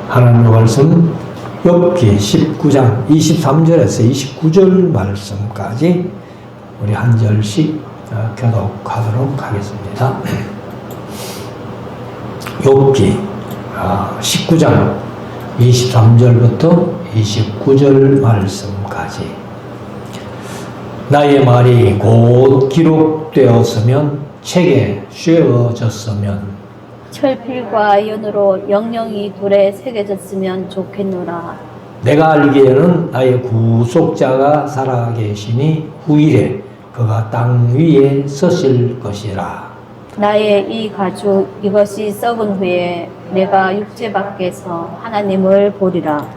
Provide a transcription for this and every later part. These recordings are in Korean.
하나님의 말씀 욥기 19장 23절에서 29절 말씀까지 우리 한 절씩 교독하도록 하겠습니다. 욥기 19장 23절부터 29절 말씀까지. 나의 말이 곧 기록되었으면 책에 씌워졌으면 철필과 연으로 영영이 돌에 새겨졌으면 좋겠노라. 내가 알기에는 나의 구속자가 살아계시니 후일에 그가 땅 위에 서실 것이라. 나의 이 가죽 이것이 썩은 후에 내가 육체 밖에서 하나님을 보리라.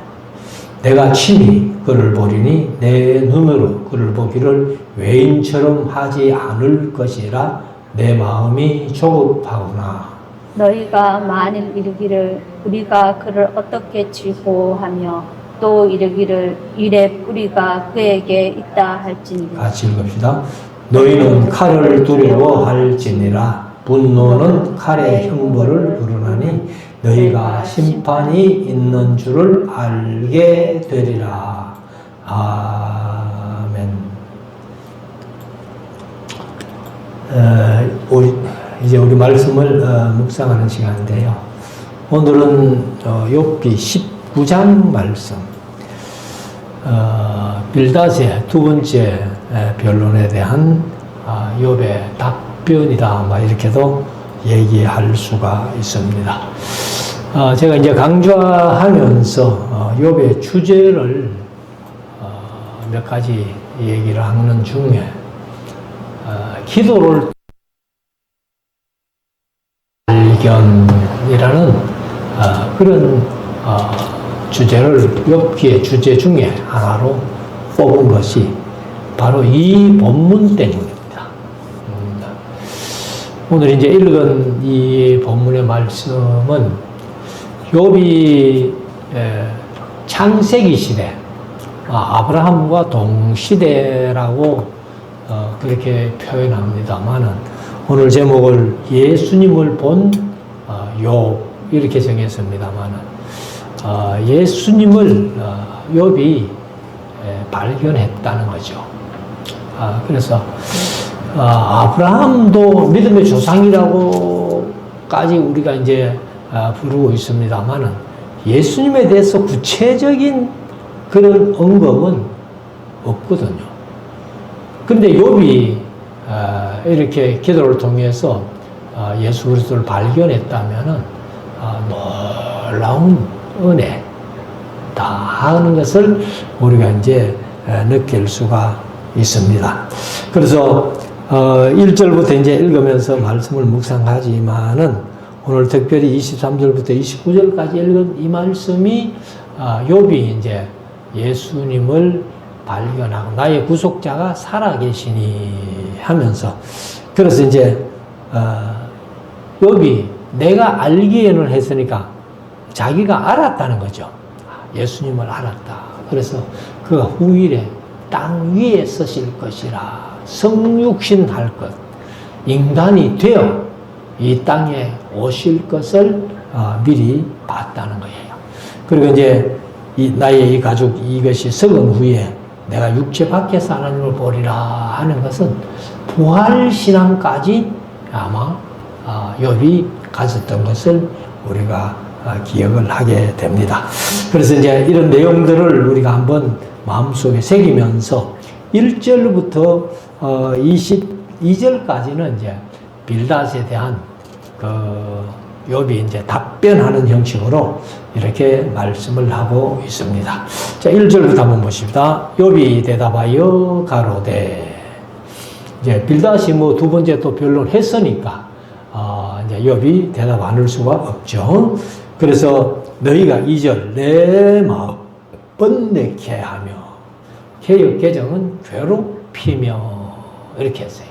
내가 친히 그를 보리니 내 눈으로 그를 보기를 외인처럼 하지 않을 것이라. 내 마음이 조급하구나. 너희가 만일 이르기를 우리가 그를 어떻게 칠고 하며 또 이르기를 이래 뿌리가 그에게 있다 할지니라. 같이 읽읍시다. 너희는 칼을 두려워할지니라. 분노는 칼의 형벌을 부르나니 너희가 심판이 있는 줄을 알게 되리라. 아멘. 이제 우리 말씀을 묵상하는 시간인데요. 오늘은 욥기 19장 말씀, 빌닷의 두 번째 변론에 대한 욥의 답변이다, 이렇게도 얘기할 수가 있습니다. 제가 이제 강좌하면서 욥의 주제를 몇 가지 얘기를 하는 중에 기도를 발견이라는 그런 주제를 욥기의 주제 중에 하나로 뽑은 것이 바로 이 본문 때문입니다. 오늘 이제 읽은 이 본문의 말씀은 욥이 창세기 시대, 아브라함과 동시대라고 그렇게 표현합니다만은 오늘 제목을 예수님을 본 욥 이렇게 정했습니다만은 예수님을 욥이 발견했다는 거죠. 그래서 아브라함도 믿음의 조상이라고까지 우리가 이제 부르고 있습니다만은 예수님에 대해서 구체적인 그런 언급은 없거든요. 그런데 욥이 이렇게 기도를 통해서 예수 그리스도를 발견했다면은 놀라운 은혜 다 하는 것을 우리가 이제 느낄 수가 있습니다. 그래서 1절부터 이제 읽으면서 말씀을 묵상하지만은 오늘 특별히 23절부터 29절까지 읽은 이 말씀이 욥이 이제 예수님을 발견하고 나의 구속자가 살아계시니 하면서, 그래서 이제 욥이 내가 알기에는 했으니까 자기가 알았다는 거죠. 예수님을 알았다. 그래서 그가 후일에 땅 위에 서실 것이라. 성육신할 것, 인간이 되어 이 땅에 오실 것을 미리 봤다는 거예요. 그리고 이제 나의 이 가죽 이것이 썩은 후에 내가 육체 밖에서 하나님을 보리라 하는 것은 부활신앙까지 아마 욥이 가졌던 것을 우리가 기억을 하게 됩니다. 그래서 이제 이런 내용들을 우리가 한번 마음속에 새기면서 1절부터 22절까지는 이제 빌닷에 대한 욥이 이제 답변하는 형식으로 이렇게 말씀을 하고 있습니다. 자, 1절부터 한번 보십시다. 욥이 대답하여 가로되, 이제 빌닷이 두 번째 또 변론했으니까 이제 욥이 대답 안 할 수가 없죠. 그래서 너희가 2절 내 마음 번뇌케 하며, 개역 개정은 괴롭히며 이렇게 했어요.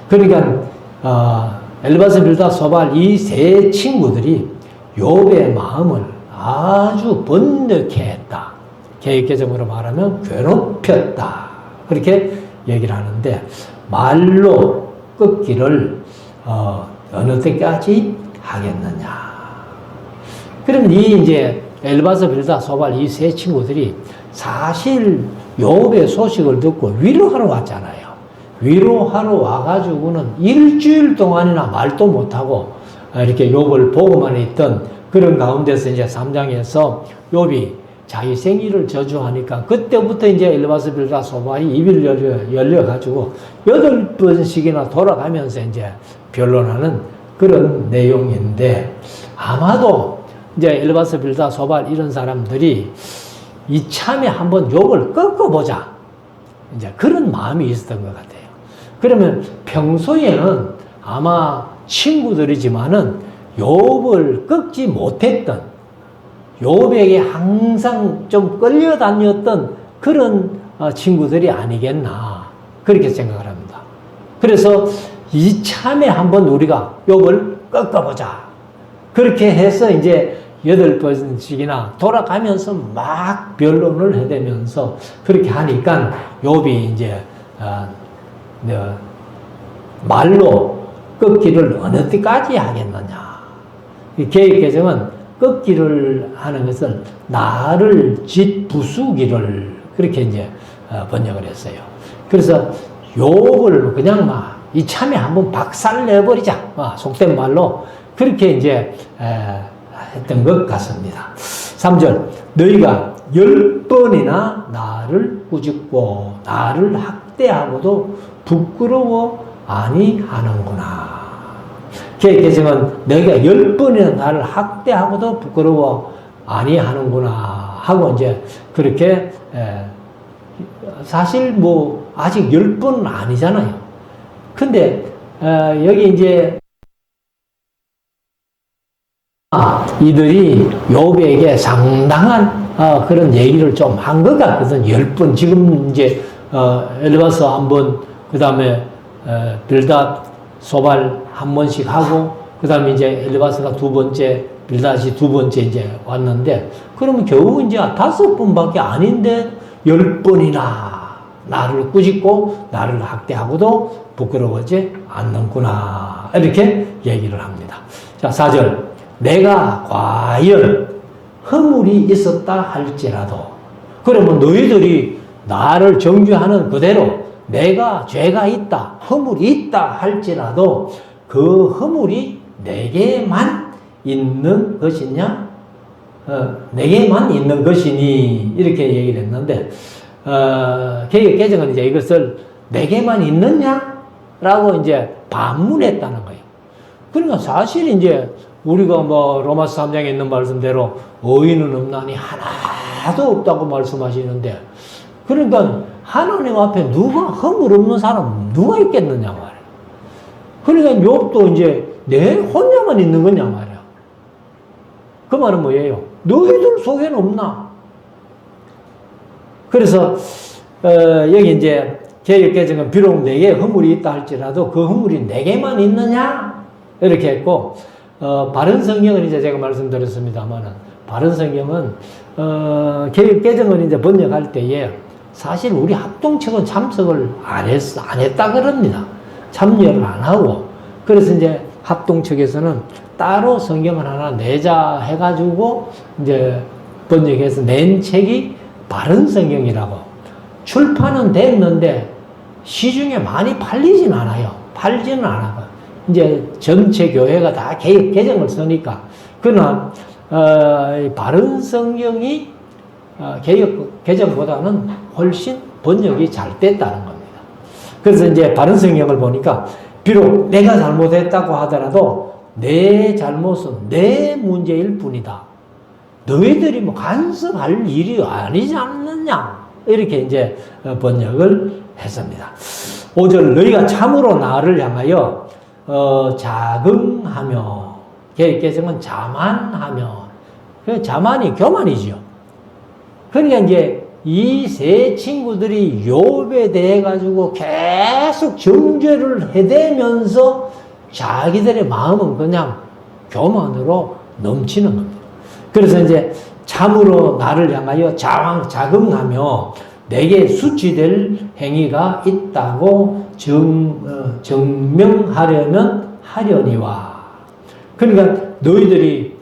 그러니까 엘바스, 빌닷, 소발 이 세 친구들이 욥의 마음을 아주 번뇌케 했다. 개역 개정으로 말하면 괴롭혔다. 그렇게 얘기를 하는데, 말로 끊기를 어느 때까지 하겠느냐. 그럼 이 이제 엘바스, 빌다, 소발 이 세 친구들이 사실 욥의 소식을 듣고 위로하러 왔잖아요. 위로하러 와가지고는 일주일 동안이나 말도 못하고 이렇게 욥을 보고만 있던 그런 가운데서 이제 3장에서 욥이 자기 생일을 저주하니까 그때부터 이제 엘바스, 빌다, 소발이 입을 열려가지고 8번씩이나 돌아가면서 이제 변론하는 그런 내용인데, 아마도 이제 엘바스, 빌다, 소발 이런 사람들이 이참에 한번 욥을 꺾어보자, 이제 그런 마음이 있었던 것 같아요. 그러면 평소에는 아마 친구들이지만은 욥을 꺾지 못했던, 욥에게 항상 좀 끌려다녔던 그런 친구들이 아니겠나, 그렇게 생각을 합니다. 그래서 이참에 한번 우리가 욥을 꺾어보자, 그렇게 해서 이제 8번씩이나 돌아가면서 막 변론을 해대면서 그렇게 하니까 욥이 이제 말로 꺾기를 어느 때까지 하겠느냐. 계획 개정은 꺾기를 하는 것을 나를 짓 부수기를, 그렇게 이제 번역을 했어요. 그래서 욥을 그냥 막 이참에 한번 박살내버리자, 속된 말로 그렇게 이제 했던 것 같습니다. 3절, 너희가 10번이나 나를 꾸짖고 나를 학대하고도 부끄러워 아니하는구나. 개정은 너희가 10번이나 나를 학대하고도 부끄러워 아니하는구나 하고 이제 그렇게, 사실 뭐 아직 10번은 아니잖아요. 근데 여기 이제 이들이 욥에게 상당한 그런 얘기를 좀 한 것 같거든. 10번. 지금 이제 엘바스 한 번, 그 다음에 빌닷, 소발 한 번씩 하고, 그 다음에 이제 엘바스가 두 번째, 빌닷이 두 번째 이제 왔는데, 그러면 겨우 이제 5번밖에 아닌데 10번이나 나를 꾸짖고 나를 학대하고도 부끄러워하지 않는구나, 이렇게 얘기를 합니다. 자, 4절. 내가 과연 허물이 있었다 할지라도, 그러면 너희들이 나를 정죄하는 그대로 내가 죄가 있다, 허물이 있다 할지라도 그 허물이 내게만 있는 것이냐? 내게만 있는 것이니, 이렇게 얘기를 했는데, 개정은 이제 이것을 내게만 있느냐? 라고 이제 반문했다는 거예요. 그러니까 사실 이제 우리가 뭐 로마서 3장에 있는 말씀대로 의인은 없나니 하나도 없다고 말씀하시는데, 그러니까 하나님 앞에 누가 허물 없는 사람 누가 있겠느냐 말이야. 그러니까 욥도 이제 내 혼자만 있는 거냐 말이야. 그 말은 뭐예요? 너희들 속에는 없나? 그래서 여기 이제 개혁개정은 비록 내게 허물이 있다 할지라도 그 허물이 내게만 있느냐? 이렇게 했고, 바른 성경은 이제 제가 말씀드렸습니다만은, 바른 성경은, 개정은 이제 번역할 때에 사실 우리 합동측은 참석을 안 했다 그럽니다. 참여를 안 하고. 그래서 이제 합동측에서는 따로 성경을 하나 내자 해가지고 이제 번역해서 낸 책이 바른 성경이라고. 출판은 됐는데 시중에 많이 팔리진 않아요. 팔지는 않아요. 이제 전체 교회가 다 개정을 쓰니까. 그러나 바른 성경이 개정보다는 훨씬 번역이 잘 됐다는 겁니다. 그래서 이제 바른 성경을 보니까 비록 내가 잘못했다고 하더라도 내 잘못은 내 문제일 뿐이다. 너희들이 뭐 간섭할 일이 아니지 않느냐, 이렇게 이제 번역을 했습니다. 5절, 너희가 참으로 나를 향하여 자긍하며, 개정은 자만하며, 자만이 교만이지요. 그러니까 이제 이 세 친구들이 욥에 대해 가지고 계속 정죄를 해대면서 자기들의 마음은 그냥 교만으로 넘치는 겁니다. 그래서 이제 참으로 나를 향하여 자긍하며 내게 수치될 행위가 있다고 증명하려면 하려니와. 그러니까 너희들이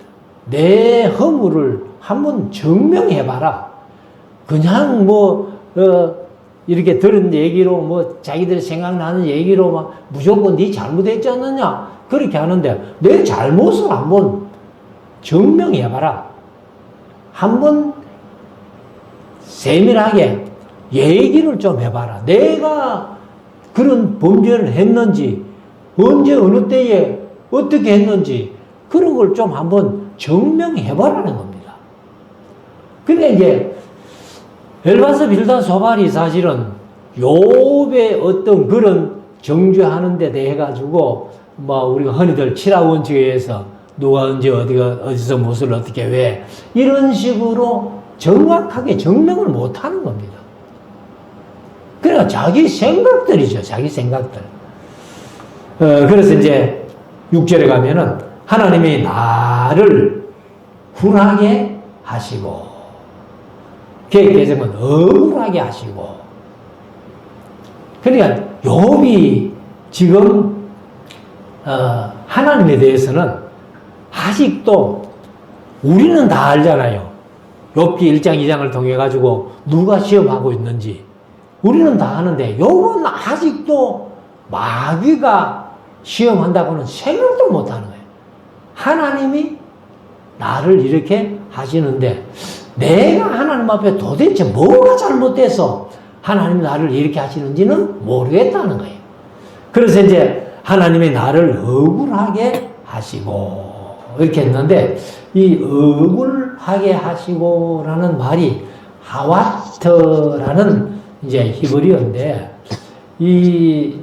내 허물을 한번 증명해봐라. 그냥 이렇게 들은 얘기로 자기들이 생각나는 얘기로 막 무조건 네 잘못했지 않느냐 그렇게 하는데 내 잘못을 한번 증명해봐라. 한번 세밀하게 얘기를 좀 해봐라. 내가 그런 범죄를 했는지 언제 어느 때에 어떻게 했는지 그런 걸 좀 한번 증명해봐라는 겁니다. 근데 이제 엘바스 빌닷 소발이 사실은 욥의 어떤 그런 정죄하는 데 대해 가지고 우리가 흔히들 7하 원칙에 의해서 누가 언제 어디서 무엇을 어떻게 왜 이런 식으로 정확하게 증명을 못 하는 겁니다. 그러니까 자기 생각들이죠. 자기 생각들. 그래서 이제 6절에 가면은 하나님이 나를 굴하게 하시고 계획계정은 억울하게 하시고 그러니까 욥이 지금 하나님에 대해서는 아직도 우리는 다 알잖아요. 욥기 1장 2장을 통해 가지고 누가 시험하고 있는지 우리는 다 아는데 욥은 아직도 마귀가 시험한다고는 생각도 못하는 거예요. 하나님이 나를 이렇게 하시는데 내가 하나님 앞에 도대체 뭐가 잘못돼서 하나님이 나를 이렇게 하시는지는 모르겠다는 거예요. 그래서 이제 하나님이 나를 억울하게 하시고 이렇게 했는데 이 억울하게 하시고라는 말이 하와트라는 이제 히브리어인데 이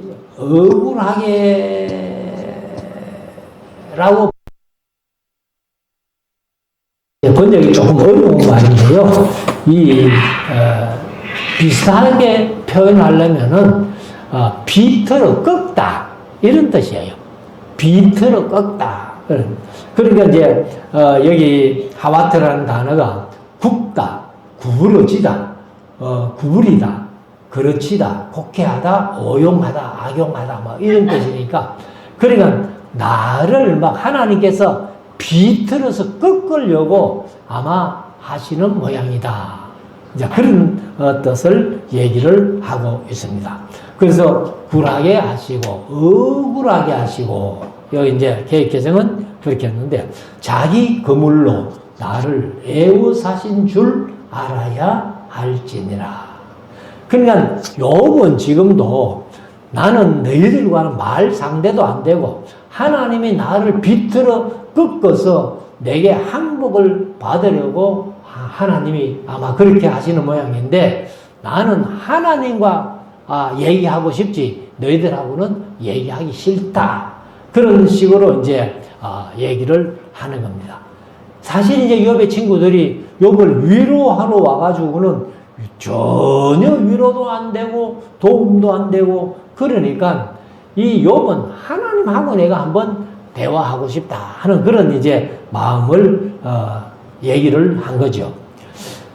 억울하게라고 번역이 조금 어려운 말인데요. 비슷하게 표현하려면은 비틀어 꺾다 이런 뜻이에요. 비틀어 꺾다. 그러니까 이제 여기 하와트라는 단어가 굽다, 구부러지다, 구부리다, 그르치다, 곡해하다, 오용하다, 악용하다 이런 뜻이니까 그러니까 나를 막 하나님께서 비틀어서 꺾으려고 아마 하시는 모양이다. 이제 그런 뜻을 얘기를 하고 있습니다. 그래서 굴하게 하시고 억울하게 하시고 여기 이제 개혁개정은 그렇게 했는데 자기 거물로 나를 애워사신 줄 알아야 할지니라. 그러니까 욥은 지금도 나는 너희들과는 말 상대도 안 되고 하나님이 나를 비틀어 꺾어서 내게 항복을 받으려고 하나님이 아마 그렇게 하시는 모양인데 나는 하나님과 얘기하고 싶지 너희들하고는 얘기하기 싫다. 그런 식으로 이제 얘기를 하는 겁니다. 사실 이제 욥의 친구들이 욥을 위로하러 와가지고는 전혀 위로도 안 되고 도움도 안 되고 그러니까 이 욥은 하나님하고 내가 한번 대화하고 싶다 하는 그런 이제 마음을 얘기를 한 거죠.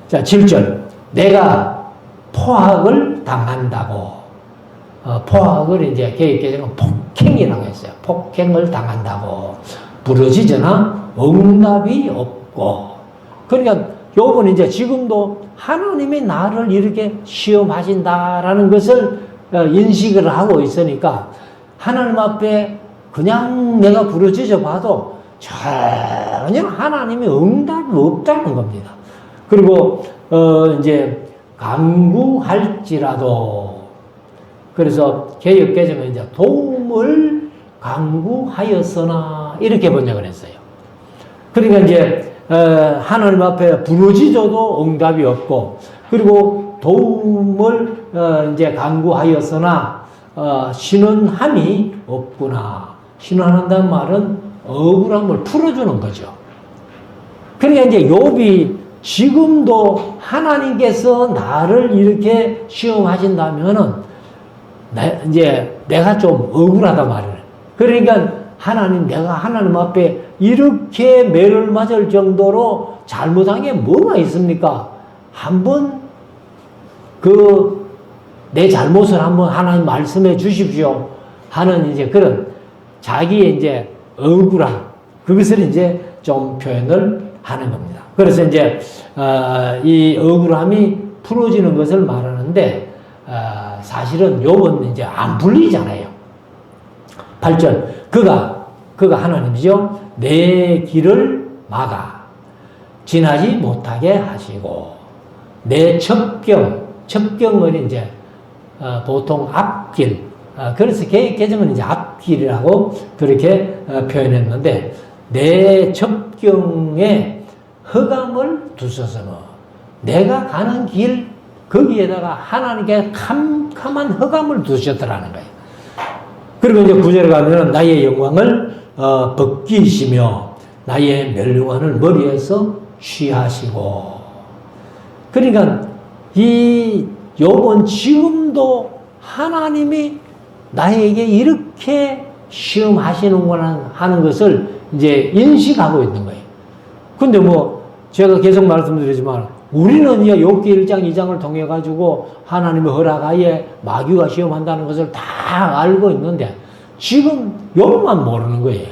자, 7절. 내가 포악을 당한다고. 포악을 이제 개혁개정은 폭행이라고 했어요. 폭행을 당한다고. 부러지잖아. 응답이 없고. 그러니까 욥은 이제 지금도 하나님이 나를 이렇게 시험하신다라는 것을 인식을 하고 있으니까 하나님 앞에 그냥 내가 부르짖어 봐도 전혀 하나님의 응답이 없다는 겁니다. 그리고 이제 간구할지라도 그래서 개역개정은 이제 도움을 간구하였으나 이렇게 번역을 했어요. 그러니까 이제 하나님 앞에 부르짖어도 응답이 없고 그리고 도움을 이제 간구하였으나 신원함이 없구나. 신원한다는 말은 억울함을 풀어주는 거죠. 그러니까 이제 욥이 지금도 하나님께서 나를 이렇게 시험하신다면은 이제 내가 좀 억울하단 말이에요. 그러니까 내가 하나님 앞에 이렇게 매를 맞을 정도로 잘못한 게 뭐가 있습니까? 한번 내 잘못을 한번 하나님 말씀해 주십시오 하는 이제 그런 자기의 이제 억울함 그것을 이제 좀 표현을 하는 겁니다. 그래서 이제 이 억울함이 풀어지는 것을 말하는데 사실은 욥은 이제 안 풀리잖아요. 8절 그가 하나님이죠. 내 길을 막아 지나지 못하게 하시고 내 첩경을 이제 보통 앞길 그래서 개정은 이제 앞길이라고 그렇게 표현했는데 내 첩경에 흑암을 두셔서는 내가 가는 길 거기에다가 하나님께 캄캄한 흑암을 두셨더라는 거예요. 그리고 이제 9절에 가면은 나의 영광을 벗기시며 나의 멸류관을 머리에서 취하시고 그러니까 이 욥은 지금도 하나님이 나에게 이렇게 시험하시는구나 하는 것을 이제 인식하고 있는 거예요. 근데 뭐 제가 계속 말씀드리지만 우리는 이 욥기 1장 2장을 통해 가지고 하나님의 허락하에 마귀가 시험한다는 것을 다 알고 있는데 지금 욥만 모르는 거예요.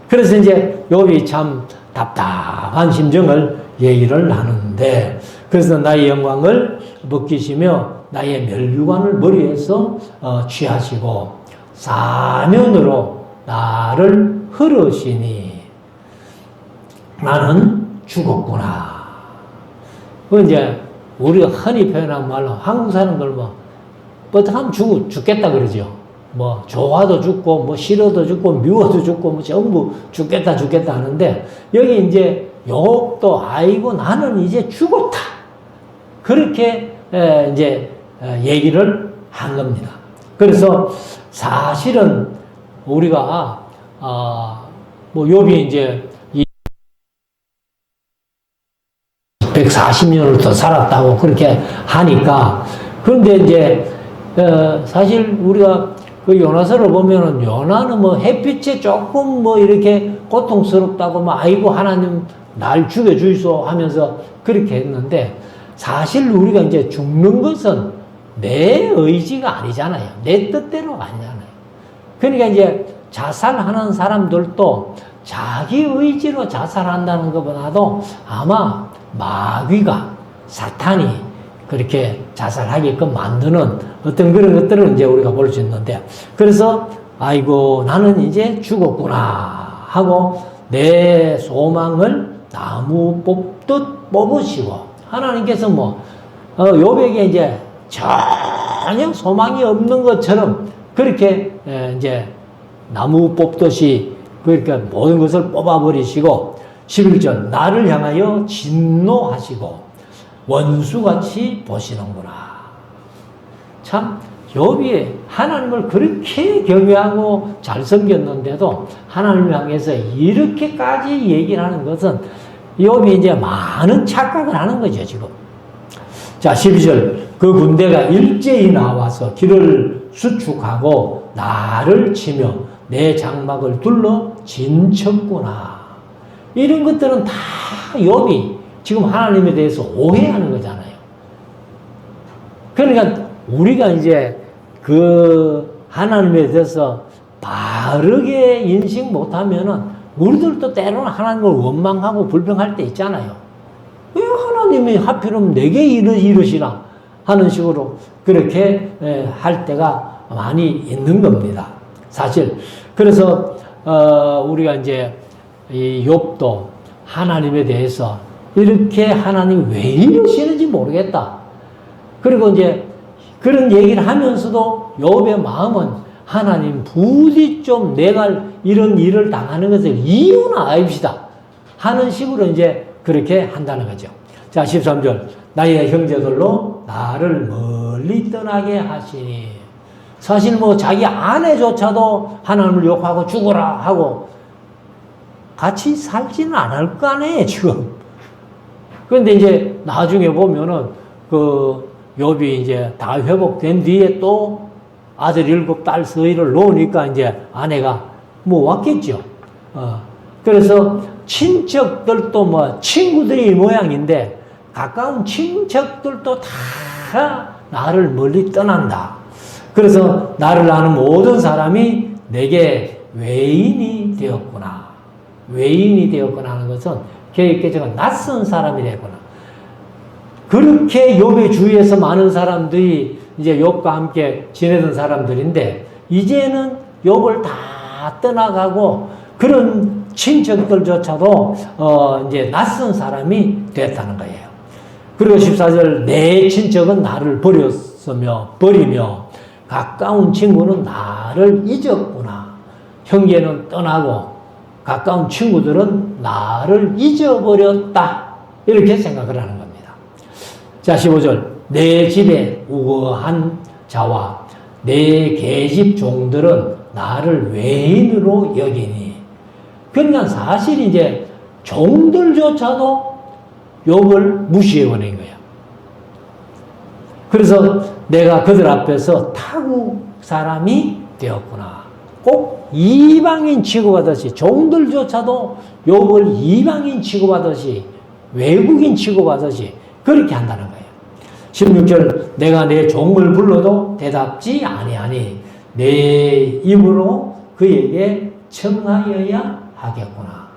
그래서 이제 욥이 참 답답한 심정을 얘기를 하는데 그래서 나의 영광을 벗기시며 나의 멸류관을 머리에서 취하시고 사면으로 나를 흐르시니 나는 죽었구나. 그 이제 우리가 흔히 표현한 말로 한국 사람들 뭐 뻗하면 죽겠다 그러죠. 뭐 좋아도 죽고 뭐 싫어도 죽고 미워도 죽고 뭐 전부 죽겠다 하는데 여기 이제 욥도 아이고 나는 이제 죽었다 그렇게 이제 얘기를 한 겁니다. 그래서 사실은 우리가 뭐 욥이 이제 140년을 더 살았다고 그렇게 하니까 그런데 이제 사실 우리가 그 요나서를 보면은 요나는 뭐 햇빛에 조금 뭐 이렇게 고통스럽다고 뭐 아이고 하나님 날 죽여주이소 하면서 그렇게 했는데 사실 우리가 이제 죽는 것은 내 의지가 아니잖아요. 내 뜻대로가 아니잖아요. 그러니까 이제 자살하는 사람들도 자기 의지로 자살한다는 것보다도 아마 마귀가 사탄이 그렇게 자살하게끔 만드는 어떤 그런 것들을 이제 우리가 볼 수 있는데 그래서 아이고 나는 이제 죽었구나 하고 내 소망을 나무 뽑듯 뽑으시고 하나님께서 뭐 욥에게 이제 전혀 소망이 없는 것처럼 그렇게 이제 나무 뽑듯이 그러니까 모든 것을 뽑아버리시고 11절 나를 향하여 진노하시고 원수같이 보시는구나. 참 욥이 하나님을 그렇게 경외하고 잘 섬겼는데도 하나님을 향해서 이렇게까지 얘기를 하는 것은 욥이 이제 많은 착각을 하는 거죠 지금. 자 12절 그 군대가 일제히 나와서 길을 수축하고 나를 치며 내 장막을 둘러 진쳤구나. 이런 것들은 다 욥이 지금 하나님에 대해서 오해하는 거잖아요. 그러니까 우리가 이제 그 하나님에 대해서 바르게 인식 못하면은 우리들도 때로는 하나님을 원망하고 불평할 때 있잖아요. 왜 하나님이 하필이면 내게 이러시나 하는 식으로 그렇게 할 때가 많이 있는 겁니다. 사실 그래서 우리가 이제 이 욥도 하나님에 대해서 이렇게 하나님이 왜 이러시는지 모르겠다. 그리고 이제 그런 얘기를 하면서도 욥의 마음은 하나님 부디 좀 내가 이런 일을 당하는 것을 이유나 알읍시다 하는 식으로 이제 그렇게 한다는 거죠. 자 13절 나의 형제들로 나를 멀리 떠나게 하시니 사실 뭐 자기 아내조차도 하나님을 욕하고 죽어라 하고 같이 살지는 않을 거 아니에요 지금. 그런데 이제 나중에 보면은 그 욥이 이제 다 회복된 뒤에 또 아들 7, 딸 서희를 놓으니까 이제 아내가 뭐 왔겠죠. 그래서 친척들도 뭐 친구들이 모양인데 가까운 친척들도 다 나를 멀리 떠난다. 그래서 나를 아는 모든 사람이 내게 외인이 되었구나. 외인이 되었구나 하는 것은 계획계정은 낯선 사람이랬구나. 그렇게 욥의 주위에서 많은 사람들이 이제 욥과 함께 지내던 사람들인데 이제는 욥을 다 떠나가고 그런 친척들조차도 이제 낯선 사람이 됐다는 거예요. 그리고 14절 내 친척은 나를 버리며 가까운 친구는 나를 잊었구나. 형제는 떠나고 가까운 친구들은 나를 잊어버렸다. 이렇게 생각을 하는 겁니다. 자, 15절 내 집에 우거한 자와 내 계집 종들은 나를 외인으로 여기니. 그러니까 사실 이제 종들조차도 욥을 무시해버린 거예요. 그래서 내가 그들 앞에서 타국 사람이 되었구나. 꼭 이방인 취급하듯이 종들조차도 욥을 이방인 취급하듯이 외국인 취급하듯이 그렇게 한다는 거예요. 16절 내가 내 종을 불러도 대답지 아니하니 내 입으로 그에게 청하여야 하겠구나.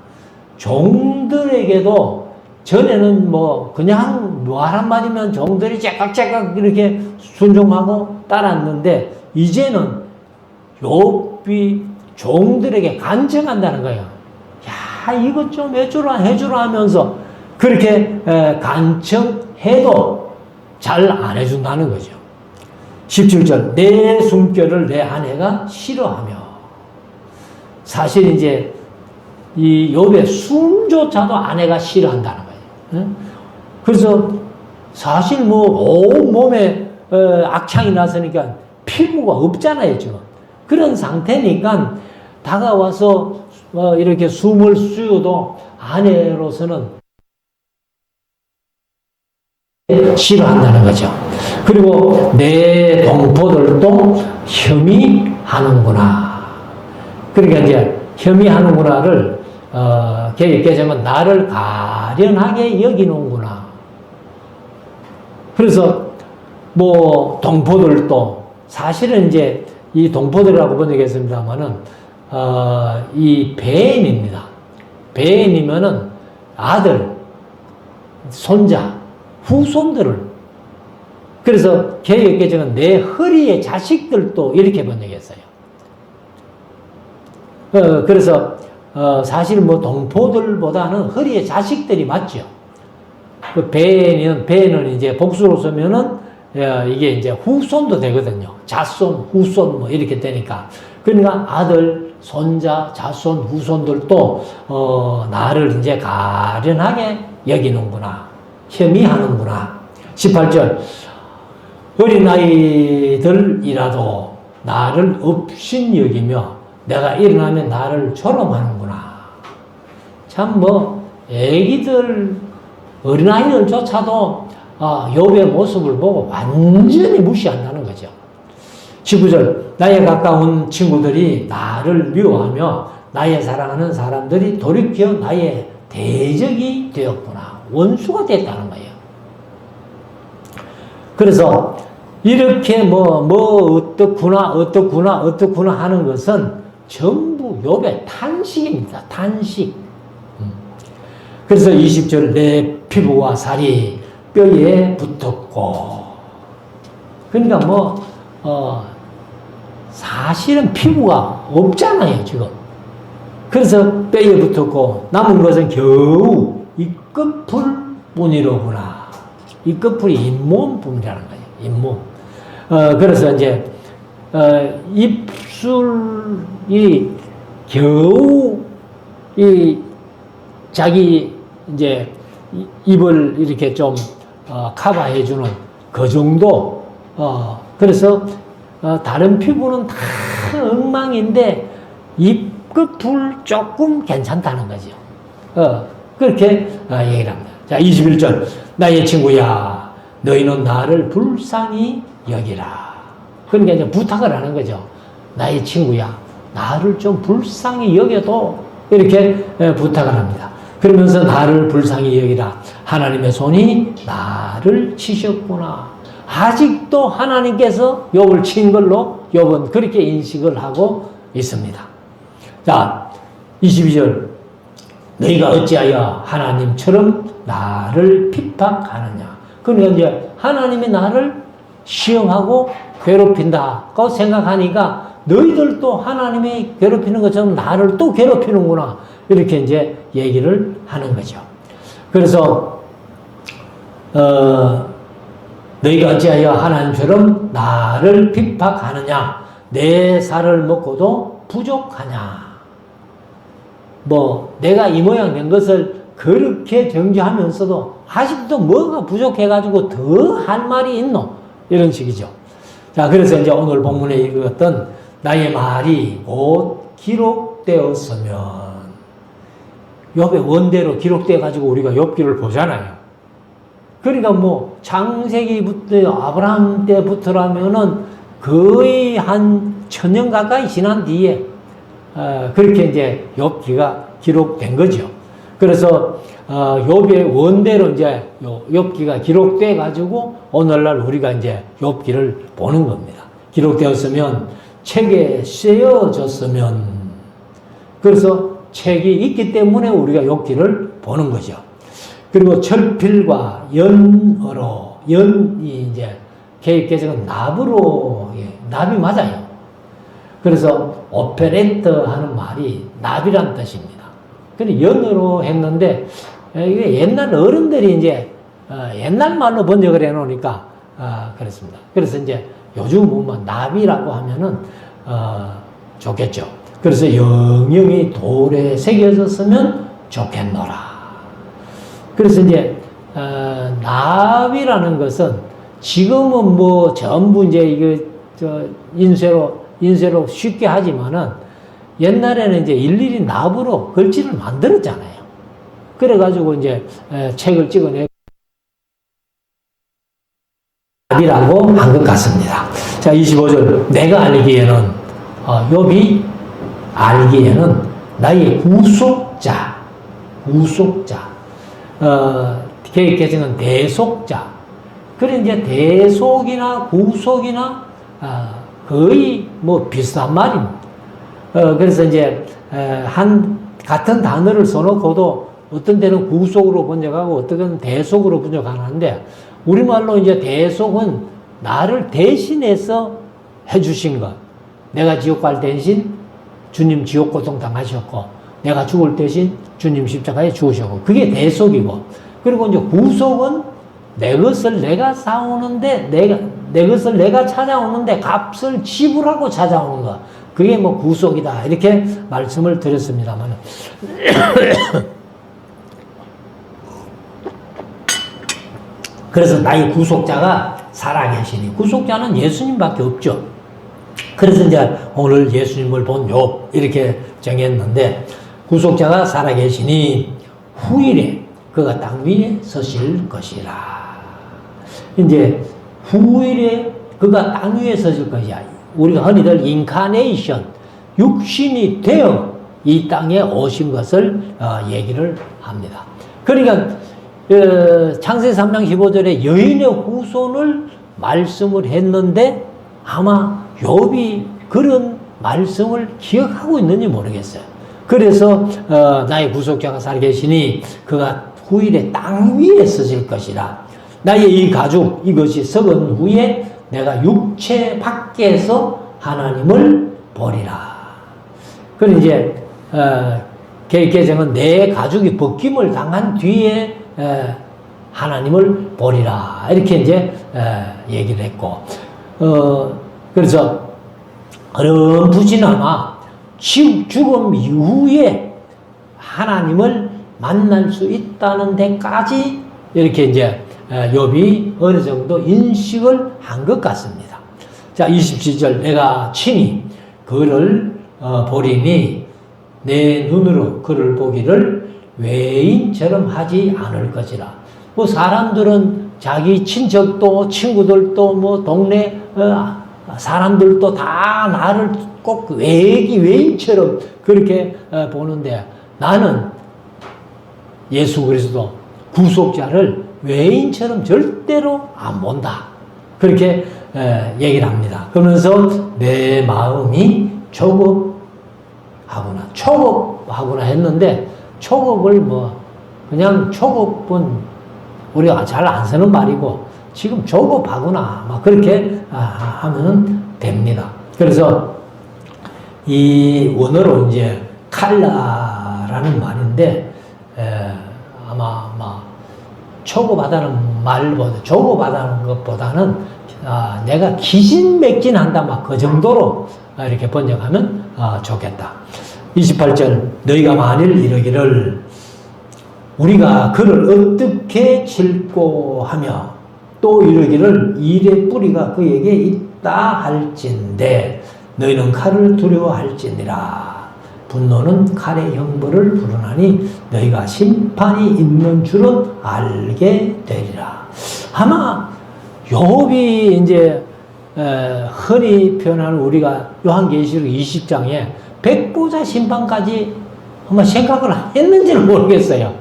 종들에게도 전에는 뭐 그냥 말 한마디면 종들이 째깍째깍 이렇게 순종하고 따랐는데 이제는 욥이 종들에게 간청한다는 거예요. 야, 이것 좀 해주라 하면서 그렇게 간청해도 잘 안 해준다는 거죠. 17절 내 숨결을 내 아내가 싫어하며. 사실 이제 이 욥의 숨조차도 아내가 싫어한다는 거예요. 그래서 사실 뭐 온 몸에 악창이 났으니까 피부가 없잖아요 지금. 그런 상태니까 다가와서 이렇게 숨을 쉬어도 아내로서는 싫어한다는 거죠. 그리고 내 동포들도 혐의하는구나. 그러니까 이제 혐의하는구나를 계획계정은 나를 가련하게 여기는구나. 그래서 뭐 동포들도 사실은 이제 이 동포들이라고 번역했습니다만은 이 배인입니다. 배인이면은 아들, 손자, 후손들을. 그래서 계획계정은 내 허리의 자식들도 이렇게 번역했어요. 그래서 사실 뭐 동포들보다는 허리의 자식들이 맞죠. 그 배는 이제 복수로 쓰면은 이게 이제 후손도 되거든요. 자손, 후손 뭐 이렇게 되니까. 그러니까 아들, 손자, 자손, 후손들도 나를 이제 가련하게 여기는구나. 혐의하는구나. 18절 어린아이들이라도 나를 업신 여기며 내가 일어나면 나를 조롱하는구나. 참 뭐 애기들 어린아이들조차도 욥의 모습을 보고 완전히 무시한다는 거죠. 19절 나의 가까운 친구들이 나를 미워하며 나의 사랑하는 사람들이 돌이켜 나의 대적이 되었구나. 원수가 됐다는 거예요. 그래서 이렇게 어떻구나 하는 것은 전부 욥의 탄식입니다. 탄식. 그래서 20절 내 피부와 살이 뼈에 붙었고. 그러니까 사실은 피부가 없잖아요, 지금. 그래서 뼈에 붙었고 남은 것은 겨우 이 끝풀 뿐이로구나. 이 끝풀이 잇몸뿐이라는 거예요. 잇몸. 그래서 이제 입술이 겨우 이 자기 이제 입을 이렇게 좀 커버해주는 그 정도. 그래서 다른 피부는 다 엉망인데 입 끝풀 조금 괜찮다는 거죠. 그렇게 얘기를 합니다. 자, 21절 나의 친구야 너희는 나를 불쌍히 여기라. 그러니까 이제 부탁을 하는 거죠. 나의 친구야 나를 좀 불쌍히 여겨도 이렇게 부탁을 합니다. 그러면서 나를 불쌍히 여기라. 하나님의 손이 나를 치셨구나. 아직도 하나님께서 욥을 친 걸로 욥은 그렇게 인식을 하고 있습니다. 자, 22절 너희가 어찌하여 하나님처럼 나를 핍박하느냐. 그러니까 이제 하나님이 나를 시험하고 괴롭힌다고 생각하니까 너희들도 하나님이 괴롭히는 것처럼 나를 또 괴롭히는구나. 이렇게 이제 얘기를 하는 거죠. 그래서 너희가 어찌하여 하나님처럼 나를 핍박하느냐. 내 살을 먹고도 부족하냐. 뭐 내가 이 모양 된 것을 그렇게 정죄하면서도 아직도 뭐가 부족해가지고 더 할 말이 있노? 이런 식이죠. 자, 그래서 이제 오늘 본문에 읽었던 나의 말이 곧 기록되었으면, 욥의 원대로 기록돼가지고 우리가 욥기를 보잖아요. 그러니까 뭐 창세기부터 아브라함 때부터라면은 거의 한 1000년 가까이 지난 뒤에 그렇게 이제 욥기가 기록된 거죠. 그래서 욥의 원대로 이제 욥기가 기록돼 가지고 오늘날 우리가 이제 욥기를 보는 겁니다. 기록되었으면 책에 쓰여졌으면, 그래서 책이 있기 때문에 우리가 욥기를 보는 거죠. 그리고 철필과 연어로, 연이 이제 개혁개정은 납으로, 납이 맞아요. 그래서 오페레트 하는 말이 납이란 뜻입니다. 근데 연어로 했는데 이게 옛날 어른들이 이제 옛날 말로 번역을 해놓으니까 그렇습니다. 그래서 이제 요즘 보면 납이라고 하면은 좋겠죠. 그래서 영영이 돌에 새겨졌으면 좋겠노라. 그래서 이제 납이라는 것은 지금은 뭐 전부 이제 이거 인쇄로 쉽게 하지만은 옛날에는 이제 일일이 납으로 글씨를 만들었잖아요. 그래가지고 이제 책을 찍어내 납이라고 한 것 같습니다. 자, 25절. 내가 알기에는 욥이 알기에는 나의 구속자, 개혁개정은 대속자. 그래 이제 대속이나 구속이나 거의 뭐 비슷한 말입니다. 그래서 이제 같은 단어를 써놓고도 어떤 데는 구속으로 번역하고 어떤 데는 대속으로 번역하는데, 우리말로 이제 대속은 나를 대신해서 해주신 것. 내가 지옥 갈 대신 주님 지옥 고통 당하셨고, 내가 죽을 대신 주님 십자가에 죽으셨고, 그게 대속이고, 그리고 이제 구속은 내 것을 내가 싸우는데, 내 것을 내가 찾아오는데 값을 지불하고 찾아오는 것. 그게 뭐 구속이다. 이렇게 말씀을 드렸습니다만. 그래서 나의 구속자가 살아계시니, 구속자는 예수님밖에 없죠. 그래서 이제 오늘 예수님을 본 욥 이렇게 정했는데, 구속자가 살아계시니 후일에 그가 땅 위에 서실 것이라. 이제 후일에 그가 땅 위에 서실 것이야. 우리가 흔히들 인카네이션, 육신이 되어 이 땅에 오신 것을 얘기를 합니다. 그러니까 창세기 3장 15절에 여인의 후손을 말씀을 했는데, 아마 욥이 그런 말씀을 기억하고 있는지 모르겠어요. 그래서 나의 구속자가 살아계시니 그가 후일에 땅 위에 서실 것이라. 나의 이 가죽, 이것이 썩은 후에 내가 육체 밖에서 하나님을 보리라. 그리고 이제 개정은 내 가죽이 벗김을 당한 뒤에 하나님을 보리라. 이렇게 이제 얘기를 했고, 그래서 어렴풋이나마 죽음 이후에 하나님을 만날 수 있다는 데까지 이렇게 이제 욥이 어느 정도 인식을 한 것 같습니다. 자, 27절. 내가 친히 그를 보리니 내 눈으로 그를 보기를 외인처럼 하지 않을 것이라. 뭐 사람들은 자기 친척도 친구들도 뭐 동네 사람들도 다 나를 꼭 외인처럼 그렇게 보는데, 나는 예수 그리스도 구속자를 외인처럼 절대로 안 본다. 그렇게 얘기를 합니다. 그러면서 내 마음이 초급하구나 했는데, 초급을 뭐 그냥 초급은 우리가 잘 안 쓰는 말이고 지금 조급하거나 막 그렇게 하면 됩니다. 그래서 이 원어로 이제 칼라라는 말인데 아마 초급하다는 말보다 조급하다는 것보다는 내가 기진맥진한다 막 그 정도로 이렇게 번역하면 좋겠다. 28절 너희가 만일 이르기를 우리가 그를 어떻게 칠고 하며 또 이르기를 일의 뿌리가 그에게 있다 할진대 너희는 칼을 두려워할지니라. 분노는 칼의 형벌을 부르나니 너희가 심판이 있는 줄은 알게 되리라. 아마 욥이 이제 흔히 표현하는 우리가 요한계시록 20장에 백보자 심판까지 아마 생각을 했는지는 모르겠어요.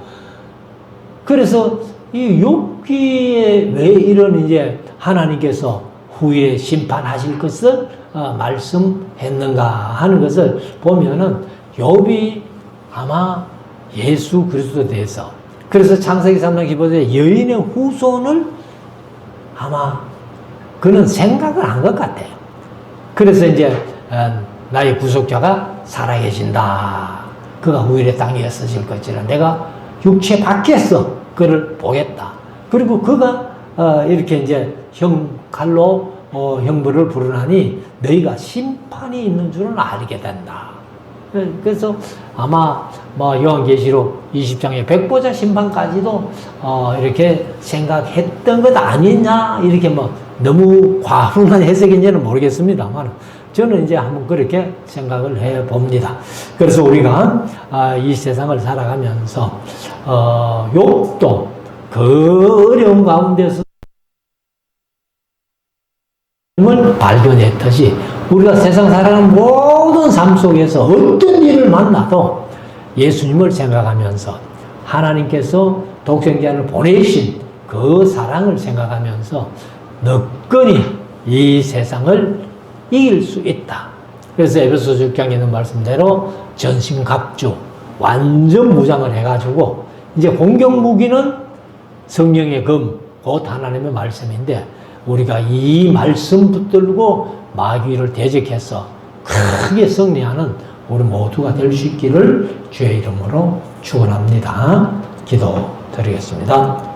그래서 이 욥기에 왜 이런 이제 하나님께서 후에 심판하실 것을 말씀했는가 하는 것을 보면은 욥이 아마 예수 그리스도에 대해서 그래서 창세기 3장 15절에 여인의 후손을 아마 그는 생각을 한 것 같아요. 그래서 이제 나의 구속자가 살아계신다. 그가 후일의 땅에 쓰실 것이라 내가 육체 밖에서 그를 보겠다. 그리고 그가 이렇게 이제 칼로 형벌을 부르나니 너희가 심판이 있는 줄은 알게 된다. 그래서 아마 요한계시록 20장의 백보자 심판까지도 이렇게 생각했던 것 아니냐 이렇게 너무 과분한 해석인지는 모르겠습니다만 저는 이제 한번 그렇게 생각을 해 봅니다. 그래서 우리가 이 세상을 살아가면서 욥도 그 어려운 가운데서 을 발견했듯이 우리가 세상 살아가는 모든 삶 속에서 어떤 일을 만나도 예수님을 생각하면서 하나님께서 독생자를 보내신 그 사랑을 생각하면서 너끈히 이 세상을 이길 수 있다. 그래서 에베소서 6장에 있는 말씀대로 전신갑주 완전 무장을 해가지고 이제 공격 무기는 성령의 검, 곧 하나님의 말씀인데 우리가 이 말씀 붙들고 마귀를 대적해서 크게 승리하는 우리 모두가 될 수 있기를 주의 이름으로 축원합니다. 기도드리겠습니다.